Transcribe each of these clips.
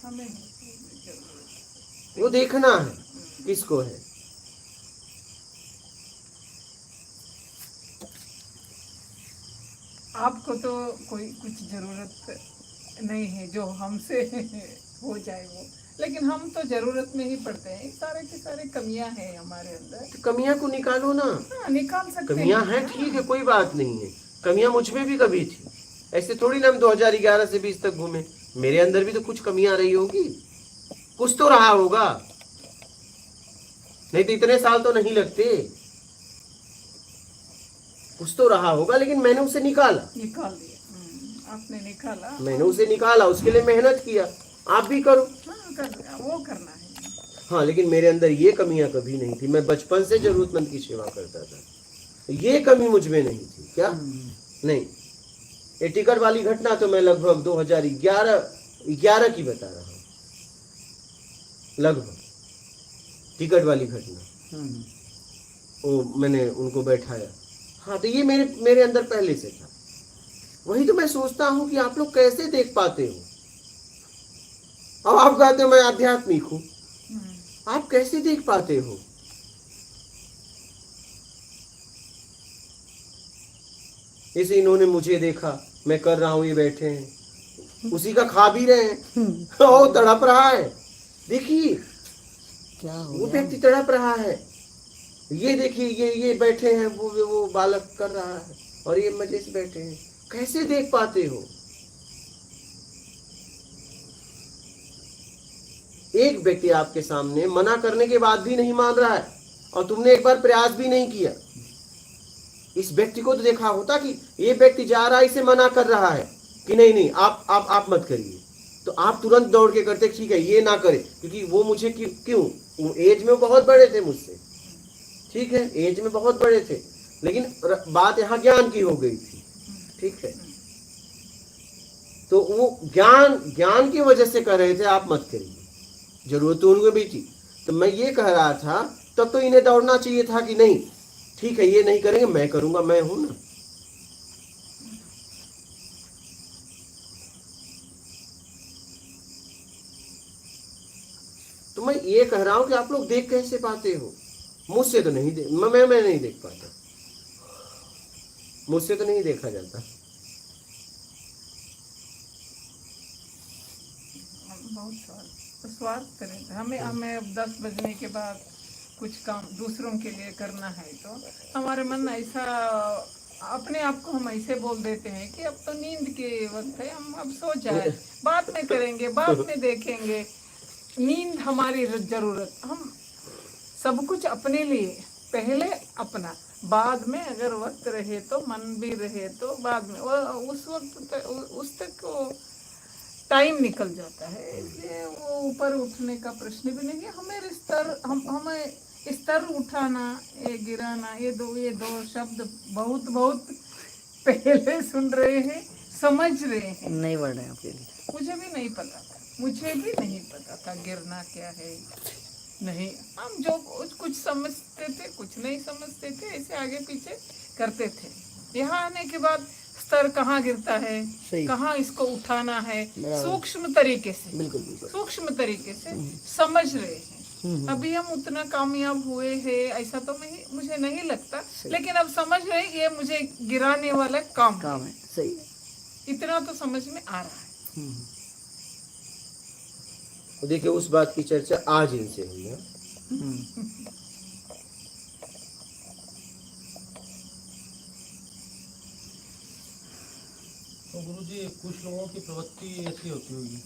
हमें जरूरत वो देखना है किसको है। आपको तो कोई कुछ जरूरत नहीं है जो हमसे हो जाए वो, लेकिन हम तो जरूरत में ही पड़ते हैं। सारे के सारे कमियां हैं हमारे अंदर, तो कमियां को निकालो ना। हाँ निकाल सकते कमियां हैं, ठीक है, कोई बात नहीं है। कमियां मुझ में भी कभी थी, ऐसे थोड़ी ना हम 2011 से 20 तक घूमे। मेरे अंदर भी तो कुछ कमियां रही होगी, कुछ तो रहा होगा, नहीं तो इतने साल तो नहीं लगते। कुछ तो रहा होगा, लेकिन मैंने उसे निकाला। निकाल दिया, आपने निकाला, मैंने उसे निकाला, उसके लिए मेहनत किया। आप भी करो। हाँ वो करना है। हाँ, लेकिन मेरे अंदर ये कमियां कभी नहीं थी। मैं बचपन से जरूरतमंद की सेवा करता था, ये कमी मुझ में नहीं थी। क्या नहीं? ये टिकट वाली घटना तो मैं लगभग 2011 की बता रहा हूँ, लगभग टिकट वाली घटना। वो मैंने उनको बैठाया। हाँ, तो ये मेरे मेरे अंदर पहले से था। वही तो मैं सोचता हूँ कि आप लोग कैसे देख पाते हो। अब आप कहते हो मैं आध्यात्मिक हूँ, आप कैसे देख पाते हो? इसे इन्होंने मुझे देखा, मैं कर रहा हूँ, ये बैठे हैं, उसी का खा भी रहे हैं। ओ तड़प रहा है, देखिए क्या हो वो गया? व्यक्ति तड़प रहा है। ये देखिए, ये बैठे हैं, वो बालक कर रहा है, और ये मजे से बैठे हैं। कैसे देख पाते हो? एक व्यक्ति आपके सामने मना करने के बाद भी नहीं मान रहा है, और तुमने एक बार प्रयास भी नहीं किया। इस व्यक्ति को तो देखा होता कि ये व्यक्ति जा रहा है, इसे मना कर रहा है कि नहीं नहीं आप मत करिए, तो आप तुरंत दौड़ के करते ठीक है ये ना करे, क्योंकि वो मुझे क्यों वो एज में बहुत बड़े थे मुझसे, ठीक है, एज में बहुत बड़े थे, लेकिन बात यहाँ ज्ञान की हो गई थी, ठीक है। तो वो ज्ञान की वजह से कह रहे थे आप मत करिए, जरूरत तो उनको भी थी। तो मैं ये कह रहा था तब तो इन्हें दौड़ना चाहिए था कि नहीं ठीक है ये नहीं करेंगे, मैं करूंगा, मैं हूं ना। तो मैं ये कह रहा हूं कि आप लोग देख कैसे पाते हो? मुझसे तो नहीं मैं नहीं देख पाता, मुझसे तो नहीं देखा जाता। बहुत स्वार्थ करें हमें अब 10 बजने के बाद कुछ काम दूसरों के लिए करना है, तो हमारे मन ऐसा अपने आप को हम ऐसे बोल देते हैं कि अब तो नींद के वक्त है, हम अब सो जाए, बाद में करेंगे, बाद में देखेंगे। नींद हमारी जरूरत, हम सब कुछ अपने लिए, पहले अपना, बाद में अगर वक्त रहे तो मन भी रहे तो बाद में, उस वक्त उस तक टाइम निकल जाता है, इसलिए वो ऊपर उठने का प्रश्न भी नहीं है। हमें स्तर उठाना, ये गिराना, ये दो शब्द बहुत बहुत पहले सुन रहे हैं, समझ रहे हैं, नहीं बढ़ रहे आपके लिए। मुझे भी नहीं पता था गिरना क्या है, नहीं, हम जो कुछ समझते थे, कुछ नहीं समझते थे, ऐसे आगे पीछे करते थे। यहाँ आने के बाद स्तर कहाँ गिरता है, कहाँ इसको उठाना है, सूक्ष्म तरीके से, बिल्कुल सूक्ष्म तरीके से समझ रहे हैं। अभी हम उतना कामयाब हुए हैं ऐसा तो मुझे नहीं लगता, लेकिन अब समझ रहे ये मुझे गिराने वाला काम है। सही, इतना तो समझ में आ रहा है। देखिए उस बात की चर्चा आज इनसे हुई है। तो गुरुजी कुछ लोगों की प्रवृत्ति ऐसी होती होगी,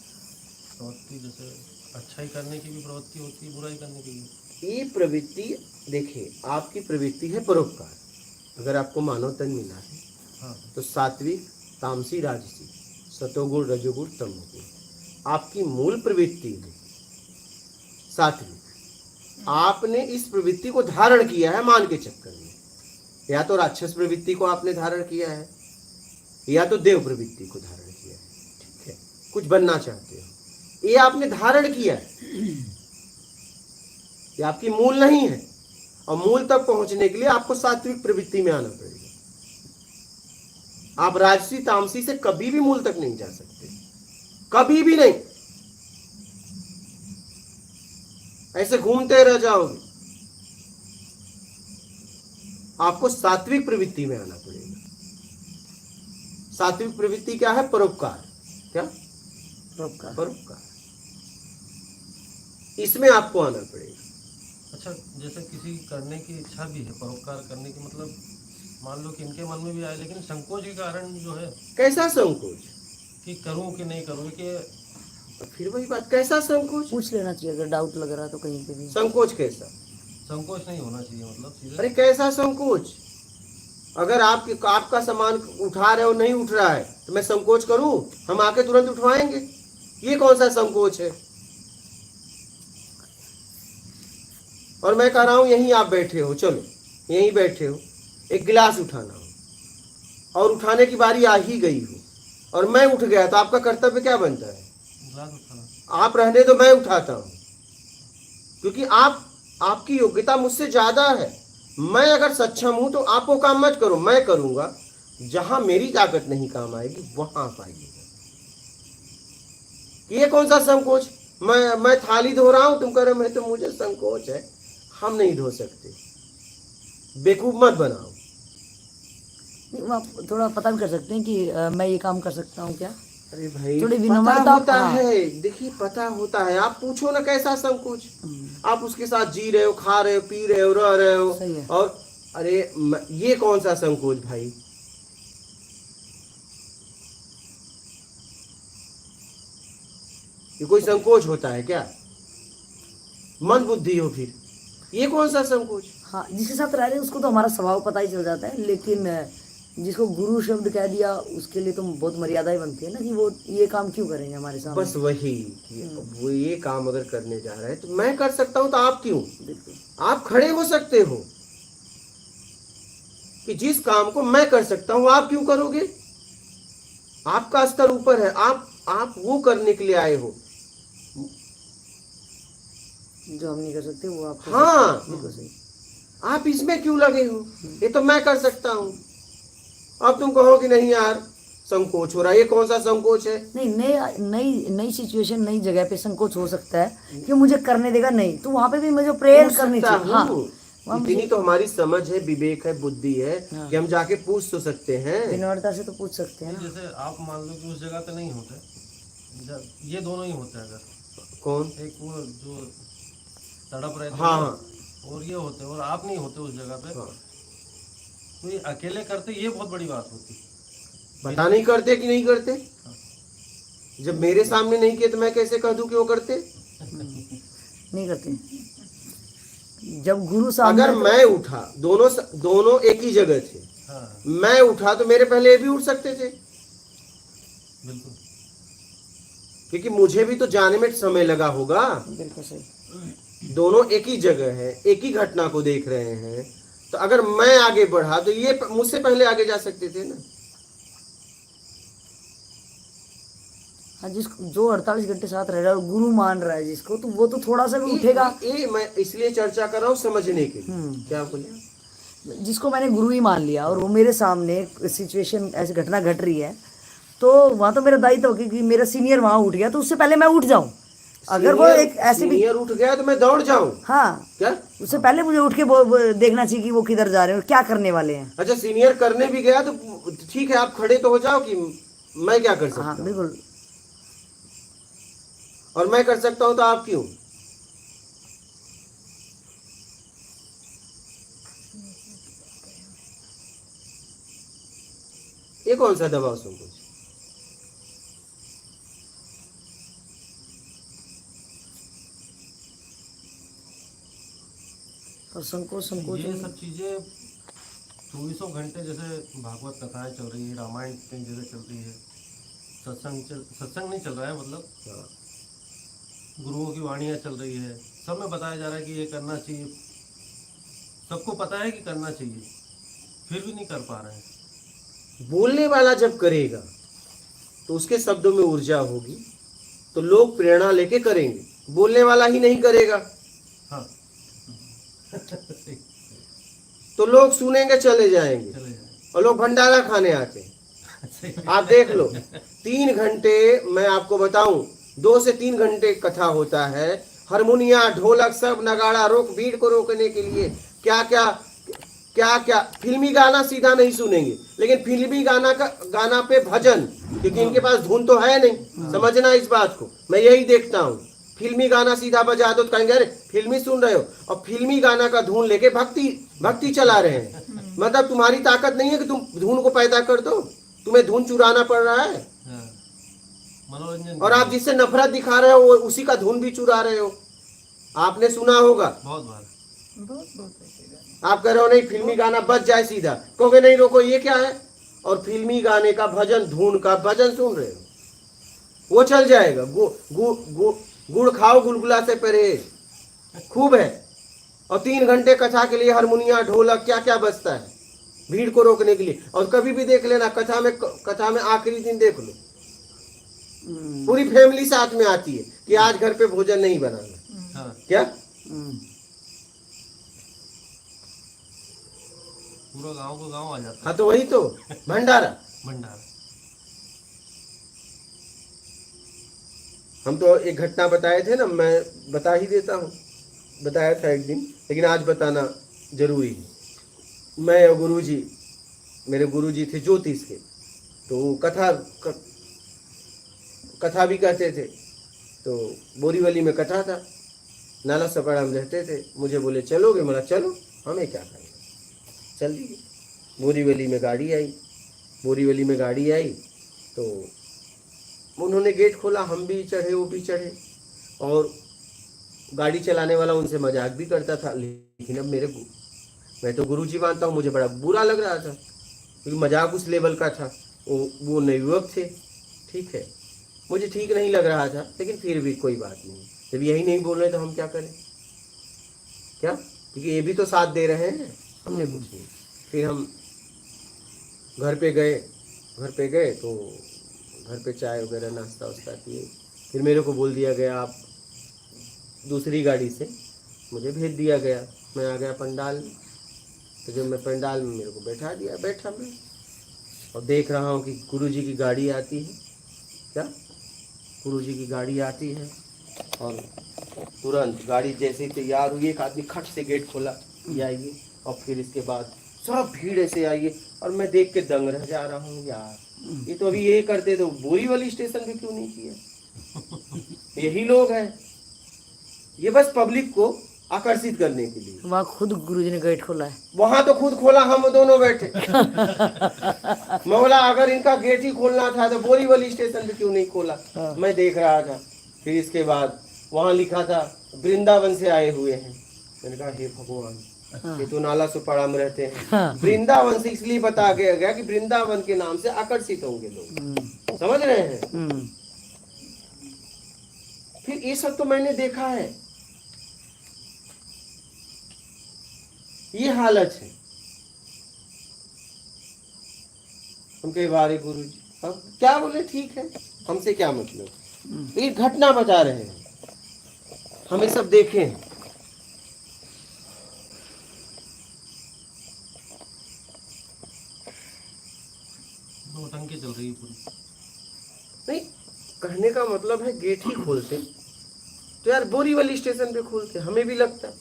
प्रवृत्ति जैसे अच्छाई करने की भी प्रवृत्ति होती है, बुराई करने की भी। ये प्रवृत्ति देखिए, आपकी प्रवृत्ति है परोपकार, अगर आपको मानव तन मिला है, हाँ, तो सात्विक, तामसी, राजसी, सतोगुण, रजोगुण, तमोगुण, आपकी मूल प्रवृत्ति है सात्विक। आपने इस प्रवृत्ति को धारण किया है मान के चक्कर में, या तो राक्षस प्रवृत्ति को आपने धारण किया है, या तो देव प्रवृत्ति को धारण किया है, ठीक है, कुछ बनना चाहते हो, ये आपने धारण किया है, ये आपकी मूल नहीं है। और मूल तक पहुंचने के लिए आपको सात्विक प्रवृत्ति में आना पड़ेगा। आप राजसी तामसी से कभी भी मूल तक नहीं जा सकते, कभी भी नहीं। ऐसे घूमते रह जाओगे। आपको सात्विक प्रवृत्ति में आना पड़ेगा। सात्विक प्रवृत्ति क्या है? परोपकार। क्या? परोपकार। इसमें आपको आना पड़ेगा। अच्छा, जैसे किसी करने की इच्छा भी है, परोपकार करने की, मतलब मान लो कि इनके मन में भी आए, लेकिन संकोच के कारण जो है कैसा संकोच? कि करूं कि नहीं करूं, कि फिर वही बात, कैसा संकोच? पूछ लेना चाहिए अगर डाउट लग रहा है तो कहीं पे भी। संकोच कैसा? संकोच नहीं होना चाहिए, मतलब सीधे। अरे कैसा संकोच? अगर आपका सामान उठा रहे हो, नहीं उठ रहा है, तो मैं संकोच करूं? हम आके तुरंत उठवाएंगे। ये कौन सा संकोच है? और मैं कह रहा हूं यहीं आप बैठे हो, चलो यहीं बैठे हो, एक गिलास उठाना हो और उठाने की बारी आ ही गई हो और मैं उठ गया, तो आपका कर्तव्य क्या बनता है? गिलास उठाना। आप रहने दो, मैं उठाता हूं, क्योंकि आपकी योग्यता मुझसे ज्यादा है। मैं अगर सक्षम हूं तो आप वो काम मत करो, मैं करूंगा। जहां मेरी ताकत नहीं काम आएगी वहां आप आइएगा। ये कौन सा संकोच? मैं थाली धो रहा हूं, तुम कह रहे हो मैं तो मुझे संकोच है, हम नहीं धो सकते। बेवकूफ मत बनाओ। नहीं, आप थोड़ा पता भी कर सकते हैं कि मैं ये काम कर सकता हूँ क्या। अरे भाई थोड़ी पता विनम्रता होता हाँ। है, देखिए पता होता है। आप पूछो ना कैसा संकोच? आप उसके साथ जी रहे हो, खा रहे हो, पी रहे हो, रह रहे हो, सही है। और अरे ये कौन सा संकोच भाई? ये कोई संकोच होता है क्या? मन बुद्धि हो फिर, ये कौन सा संकोच? हाँ, जिसके साथ रह रहे हैं उसको तो हमारा स्वभाव पता ही चल जाता है, लेकिन जिसको गुरु शब्द कह दिया उसके लिए तो बहुत मर्यादाएं बनती है ना, कि वो ये काम क्यों करेंगे हमारे सामने। बस वही कि वो ये काम अगर करने जा रहा है तो मैं कर सकता हूं, तो आप क्यों? बिल्कुल। आप खड़े हो सकते हो कि जिस काम को मैं कर सकता हूं आप क्यों करोगे? आपका स्तर ऊपर है, आप वो करने के लिए आए हो। जो हम नहीं कर सकते वो आप कर हाँ। सकते हैं। बिल्कुल सही। आप इसमें क्यों लगे हो? ये तो मैं कर सकता हूं। अब तुम कहो कि नहीं यार संकोच हो रहा है, ये कौन सा संकोच है? नहीं, नई नई नई सिचुएशन, नई जगह पे संकोच हो सकता है कि मुझे करने देगा नहीं, तो वहां पे भी मुझे प्रेयर पूछ करनी सकता चाहिए। हाँ, हूं। वहाँ इतनी तो हमारी समझ है, विवेक है, बुद्धि है हाँ। कि हम जाके पूछ तो सकते हैं। विनम्रता से तो पूछ सकते हैं ना। जैसे आप मान लो कि उस जगह पे नहीं होते, ये दोनों ही होते हैं, अगर कौन? एक वो जो तड़प रहे थे हाँ हाँ और ये होते और आप नहीं होते उस जगह पे, हाँ। तो ये अकेले करते, ये बहुत बड़ी बात होती। पता नहीं करते कि नहीं करते। जब मेरे सामने नहीं किए तो मैं कैसे कह दूं कि वो करते? नहीं करते। जब गुरु सामने अगर मैं उठा, दोनों एक ही जगह थे, हाँ मैं उठा तो मेरे पहले ये भी उठ सकते थे, बिल्कुल। क्योंकि मुझे भी तो जाने में समय लगा होगा। बिल्कुल सही। दोनों एक ही जगह है, एक ही घटना को देख रहे हैं, तो अगर मैं आगे बढ़ा तो ये मुझसे पहले आगे जा सकते थे ना। हाँ, जो 48 घंटे साथ रह रहा है और गुरु मान रहा है जिसको, तो वो तो थोड़ा सा भी उठेगा। ये मैं इसलिए चर्चा कर रहा हूँ समझने के लिए। क्या बोले? जिसको मैंने गुरु ही मान लिया और वो मेरे सामने सिचुएशन ऐसी घटना घट रही है, तो वहाँ तो मेरा दायित्व होगा कि मेरा सीनियर वहाँ उठ गया तो उससे पहले मैं उठ जाऊं। अगर वो एक ऐसी भी सीनियर उठ गया तो मैं दौड़ जाऊं। हाँ, क्या? उससे पहले मुझे उठ के वो देखना चाहिए कि वो किधर जा रहे हैं और क्या करने वाले हैं। अच्छा, सीनियर करने भी गया तो ठीक है, आप खड़े तो हो जाओ कि मैं क्या कर सकता हाँ हूँ, बिल्कुल। और मैं कर सकता हूँ तो आप क्यों? ये कौन सा दबाव संकोच? और संकोच ये सब चीजें 24 घंटे, जैसे भागवत कथाएं चल रही है, रामायण कई जगह चल रही है, सत्संग नहीं चल रहा है, मतलब गुरुओं की वाणियाँ चल रही है, सब में बताया जा रहा है कि ये करना चाहिए, सबको पता है कि करना चाहिए, फिर भी नहीं कर पा रहे हैं। बोलने वाला जब करेगा तो उसके शब्दों में ऊर्जा होगी, तो लोग प्रेरणा लेके करेंगे। बोलने वाला ही नहीं करेगा हाँ तो लोग सुनेंगे, चले जाएंगे, चले जाए। और लोग भंडारा खाने आते हैं। आप देख लो, 3 घंटे मैं आपको बताऊं, 2 से 3 घंटे कथा होता है, हारमोनिया ढोलक सब नगाड़ा रोक भीड़ को रोकने के लिए क्या क्या फिल्मी गाना सीधा नहीं सुनेंगे, लेकिन फिल्मी गाना पे भजन, क्योंकि इनके पास धुन तो है नहीं। समझना इस बात को, मैं यही देखता हूँ। फिल्मी गाना सीधा बजा दो तो कहेंगे अरे फिल्मी सुन रहे हो, और फिल्मी गाना का धुन लेके भक्ति चला रहे हैं। मतलब तुम्हारी ताकत नहीं है कि तुम धुन को पैदा कर दो, तुम्हें धुन चुराना पड़ रहा है। मनोरंजन। और आप जिससे नफरत दिखा रहे हो वो उसी का धुन भी चुरा रहे हो। आपने सुना होगा बहुत बार। बहुत ऐसे गाने। आप कह रहे हो नहीं फिल्मी गाना बज जाए सीधा, कहोगे नहीं रोको ये क्या है, और फिल्मी गाने का भजन धुन का भजन सुन रहे हो, वो चल जाएगा। गुड़ खाओ गुलगुला से परहेज खूब है। और 3 घंटे कथा के लिए हारमोनिया ढोलक क्या क्या बजता है भीड़ को रोकने के लिए। और कभी भी देख लेना कथा में आखिरी दिन देख लो, पूरी फैमिली साथ में आती है कि आज घर पे भोजन नहीं बनाना। हाँ। क्या पूरा गांव को गांव आ जाता हाँ, तो वही तो भंडारा। भंडारा। हम तो एक घटना बताए थे ना, मैं बता ही देता हूँ, बताया था एक दिन, लेकिन आज बताना जरूरी है। मैं और गुरुजी, मेरे गुरुजी थे ज्योतिष के, तो कथा भी कहते थे। तो बोरीवली में कथा था, नाला सपाड़ा में रहते थे। मुझे बोले चलोगे, बोला चलो, हमें क्या करेंगे, चल दिए। बोरीवली में गाड़ी आई तो उन्होंने गेट खोला, हम भी चढ़े वो भी चढ़े, और गाड़ी चलाने वाला उनसे मजाक भी करता था। लेकिन अब मैं तो गुरुजी मानता हूँ, मुझे बड़ा बुरा लग रहा था क्योंकि मजाक उस लेवल का था। वो नवयुवक थे, ठीक है, मुझे ठीक नहीं लग रहा था, लेकिन फिर भी कोई बात नहीं। जब यही नहीं बोल रहे तो हम क्या करें, क्या, क्योंकि ये भी तो साथ दे रहे हैं, हमने कुछ नहीं। फिर हम घर पे गए तो घर पे चाय वगैरह नाश्ता वास्ता किए। फिर मेरे को बोल दिया गया आप दूसरी गाड़ी से, मुझे भेज दिया गया। मैं आ गया पंडाल में। तो जब मैं पंडाल में मेरे को बैठा मैं, और देख रहा हूँ कि गुरुजी की गाड़ी आती है। क्या, गुरुजी की गाड़ी आती है, और तुरंत गाड़ी जैसे ही तैयार हुई, एक आदमी खट से गेट खोला, ये आइए। और फिर इसके बाद सब भीड़ ऐसे आई, और मैं देख के दंग रह जा रहा हूँ, यार ये तो अभी ये करते तो बोरीवली स्टेशन पे क्यों नहीं किया। यही लोग हैं, ये बस पब्लिक को आकर्षित करने के लिए। वहाँ खुद गुरुजी ने गेट खोला है। वहां तो खुद खोला, हम दोनों बैठे। मौला अगर इनका गेट ही खोलना था तो बोरीवली स्टेशन पे क्यों नहीं खोला। मैं देख रहा था। फिर इसके बाद वहां लिखा था वृंदावन से आए हुए हैं। मैंने कहा हे भगवान, ये तो नाला सुपाड़ा में रहते हैं। वृंदावन से इसलिए बता गया कि वृंदावन के नाम से आकर्षित होंगे लोग, समझ रहे हैं। फिर ये सब तो मैंने देखा है, ये हालत है। उनके बारे गुरुजी अब क्या बोले, ठीक है, हमसे क्या मतलब। ये घटना बता रहे हैं, हमें सब देखे हैं। नौटंकी चल रही है पूरी। नहीं, कहने का मतलब है गेट ही खोलते तो यार बोरीवली स्टेशन पे खोलते, हमें भी लगता।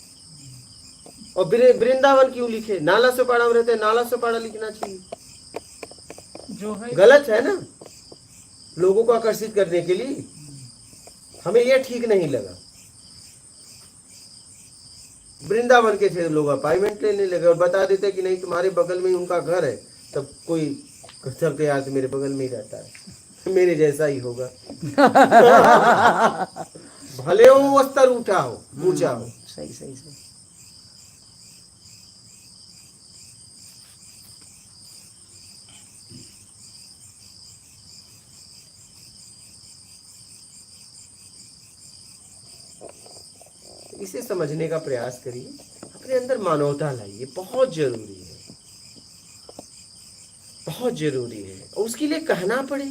और वृंदावन क्यों लिखे, नाला सुपाड़ा में रहते, नाला सुपाड़ा लिखना चाहिए। जो है गलत है ना, लोगों को आकर्षित करने के लिए। हमें यह ठीक नहीं लगा। वृंदावन के थे लोग अपॉइंटमेंट लेने लगे और बता देते कि नहीं तुम्हारे बगल में ही उनका घर है। तब कोई कहते यार मेरे बगल में ही रहता है, मेरे जैसा ही होगा। भले वो स्तर ऊंचा हो। सही सही सही। इसे समझने का प्रयास करिए, अपने अंदर मानवता लाइए, बहुत जरूरी है, बहुत जरूरी है। और उसके लिए कहना पड़े,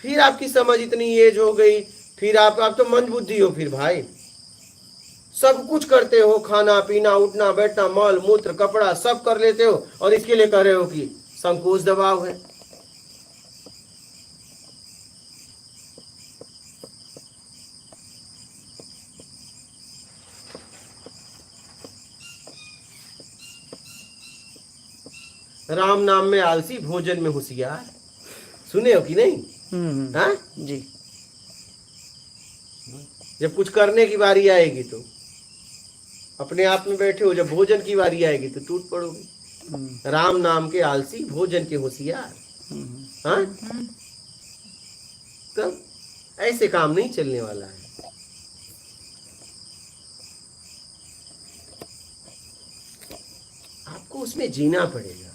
फिर आपकी समझ इतनी एज हो गई, फिर आप तो मंद बुद्धि हो, फिर भाई सब कुछ करते हो, खाना पीना उठना बैठना मल मूत्र कपड़ा सब कर लेते हो, और इसके लिए कह रहे हो कि संकोच दबाव है। राम नाम में आलसी, भोजन में होशियार। सुने हो कि नहीं? हाँ, जी। जब कुछ करने की बारी आएगी तो अपने आप में बैठे हो, जब भोजन की बारी आएगी तो टूट पड़ोगे। राम नाम के आलसी, भोजन के होशियार। हाँ, तब ऐसे काम नहीं चलने वाला है। आपको उसमें जीना पड़ेगा।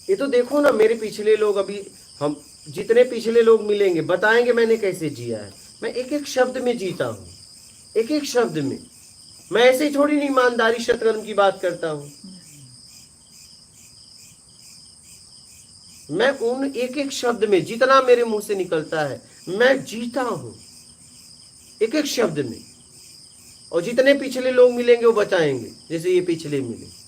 ये तो देखो ना, मेरे पिछले लोग, अभी हम जितने पिछले लोग मिलेंगे बताएंगे मैंने कैसे जिया है। मैं एक एक शब्द में जीता हूं, एक एक शब्द में। मैं ऐसे ही थोड़ी नहीं ईमानदारी शतकर्म की बात करता हूं। मैं उन एक एक शब्द में, जितना मेरे मुंह से निकलता है, मैं जीता हूं एक एक शब्द में। और जितने पिछले लोग मिलेंगे वो बताएंगे जैसे ये पिछले मिले।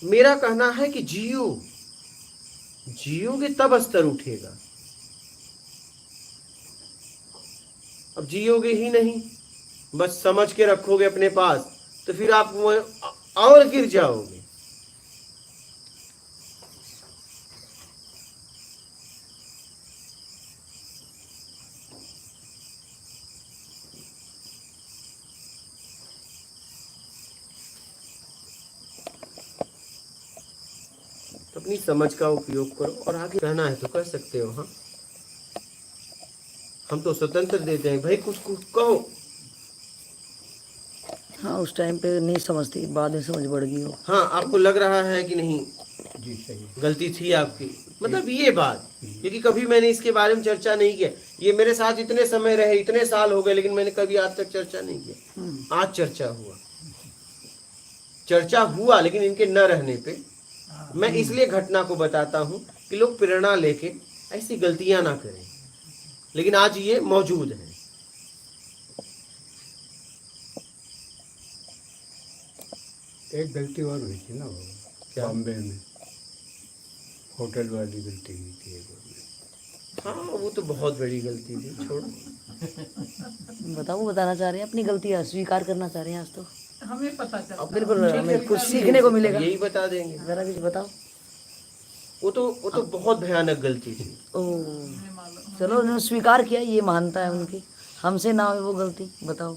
मेरा कहना है कि जियो, जियोगे तब स्तर उठेगा। अब जियोगे ही नहीं, बस समझ के रखोगे अपने पास, तो फिर आप और गिर जाओगे। तो अपनी समझ का उपयोग करो और आगे रहना है तो कर सकते हो। हाँ, हम तो स्वतंत्र देते हैं भाई, कुछ कुछ कहो। हाँ, उस टाइम पे नहीं समझती, बाद में समझ बढ़ गई हो। हाँ, आपको लग रहा है कि नहीं जी सही। गलती थी आपकी, मतलब ये बात, क्योंकि कभी मैंने इसके बारे में चर्चा नहीं किया। ये मेरे साथ इतने समय रहे, इतने साल हो गए, लेकिन मैंने कभी आज तक चर्चा नहीं किया। आज चर्चा हुआ, चर्चा हुआ, लेकिन इनके न रहने पे मैं इसलिए घटना को बताता हूं कि लोग प्रेरणा लेके ऐसी गलतियां ना करें। लेकिन आज ये मौजूद है। एक गलती और हुई थी ना वो, क्या? बॉम्बे में होटल वाली गलती हुई थी एक बार। हाँ, वो तो बहुत बड़ी गलती थी, छोड़ो। बताओ, वो बताना चाह रहे हैं अपनी गलती स्वीकार करना चाह रहे हैं आज तो। हमें पता चला। बिल्कुल, हमें कुछ सीखने को मिलेगा। यही बता देंगे। जरा कुछ बताओ। वो तो बहुत भयानक गलती थी। मालूम। चलो, उन्होंने स्वीकार किया, ये मानता है उनकी, हमसे ना हो वो गलती। बताओ।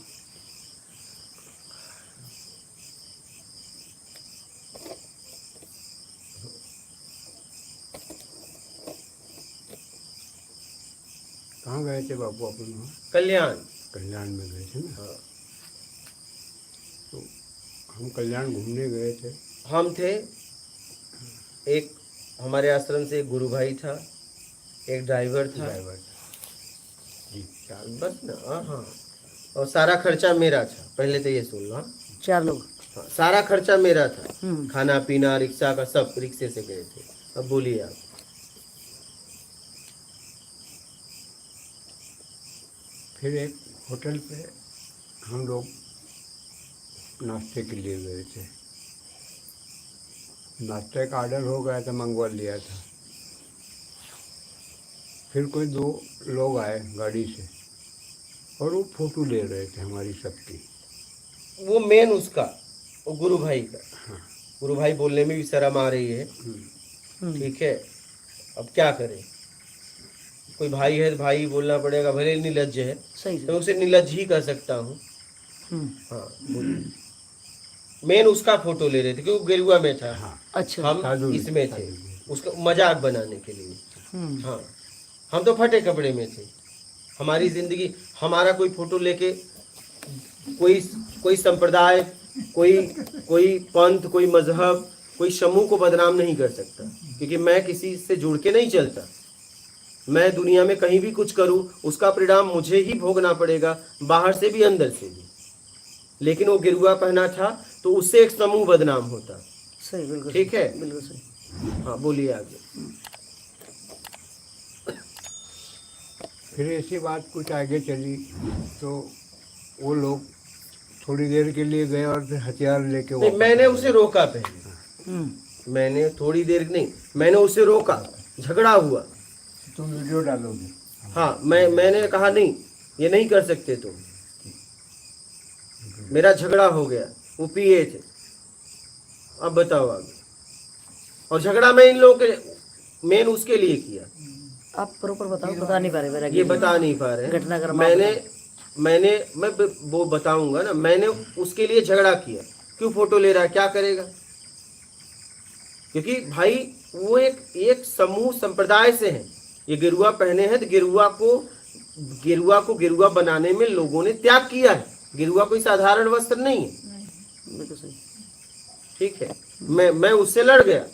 कहाँ गए थे बाबू अपन वहाँ? कल्याण। कल्याण में गए थे ना। हाँ। तो हम कल्याण घूमने गए थे। हम थे, एक हमारे आश्रम से एक गुरु भाई था, एक ड्राइवर था, ड्राइवर जी, चार। बस ना। हाँ, और सारा खर्चा मेरा था। पहले तो ये सुन लो। हाँ, 4 लोग। हाँ, सारा खर्चा मेरा था। खाना पीना, रिक्शा का सब, रिक्शे से गए थे। अब बोलिए आप। फिर एक होटल पे हम लोग नाश्ते के लिए गए थे। नाश्ते का ऑर्डर हो गया था, मंगवा लिया था। फिर कोई 2 लोग आए गाड़ी से और वो फोटो ले रहे थे हमारी सबकी। वो मेन उसका, वो गुरु भाई का। गुरु भाई बोलने में भी शर्म आ रही है। ठीक है, अब क्या करें, कोई भाई है तो भाई बोलना पड़ेगा, भले निर्लज्ज है सही तो से। मैं उसे निर्लज्ज ही कर सकता हूँ। हाँ, बोलिए। मेन उसका फोटो ले रहे थे क्योंकि गेरुआ में था। अच्छा। हम साधु में, इसमें थे, साधु में। उसका मजाक बनाने के लिए। हाँ, हम तो फटे कपड़े में थे। हमारी जिंदगी, हमारा कोई फोटो लेके कोई संप्रदाय, कोई पंथ, कोई मजहब, कोई समूह को बदनाम नहीं कर सकता, क्योंकि मैं किसी से जुड़ के नहीं चलता। मैं दुनिया में कहीं भी कुछ करूं, उसका परिणाम मुझे ही भोगना पड़ेगा, बाहर से भी अंदर से भी। लेकिन वो गिरुआ पहना था तो उससे एक समूह बदनाम होता। सही, बिल्कुल ठीक है? बिल्कुल सही। हाँ, बोलिए आगे। फिर ऐसी बात कुछ आगे चली तो वो लोग थोड़ी देर के लिए गए और फिर हथियार लेके नहीं, मैंने उसे रोका पहले। मैंने थोड़ी देर नहीं, मैंने उसे रोका, झगड़ा हुआ। तुम वीडियो डालोगे? हाँ, मैंने कहा नहीं, ये नहीं कर सकते तुम। मेरा झगड़ा हो गया, वो पिए थे। अब बताओ आगे। और झगड़ा मैं इन लोगों के मेन उसके लिए किया, आप प्रॉपर बताओ, बता नहीं पा रहे मेरा ये बता नहीं पा रहे हैं। घटनाक्रम मैं वो बताऊंगा ना। मैंने उसके लिए झगड़ा किया, क्यों फोटो ले रहा है, क्या करेगा? क्योंकि भाई वो एक समूह संप्रदाय से हैं, ये गेरुआ पहने हैं, तो गेरुआ बनाने में लोगों ने त्याग किया है। गेरुआ कोई साधारण वस्त्र नहीं है, बिल्कुल सही। ठीक है। मैं उससे लड़ गया,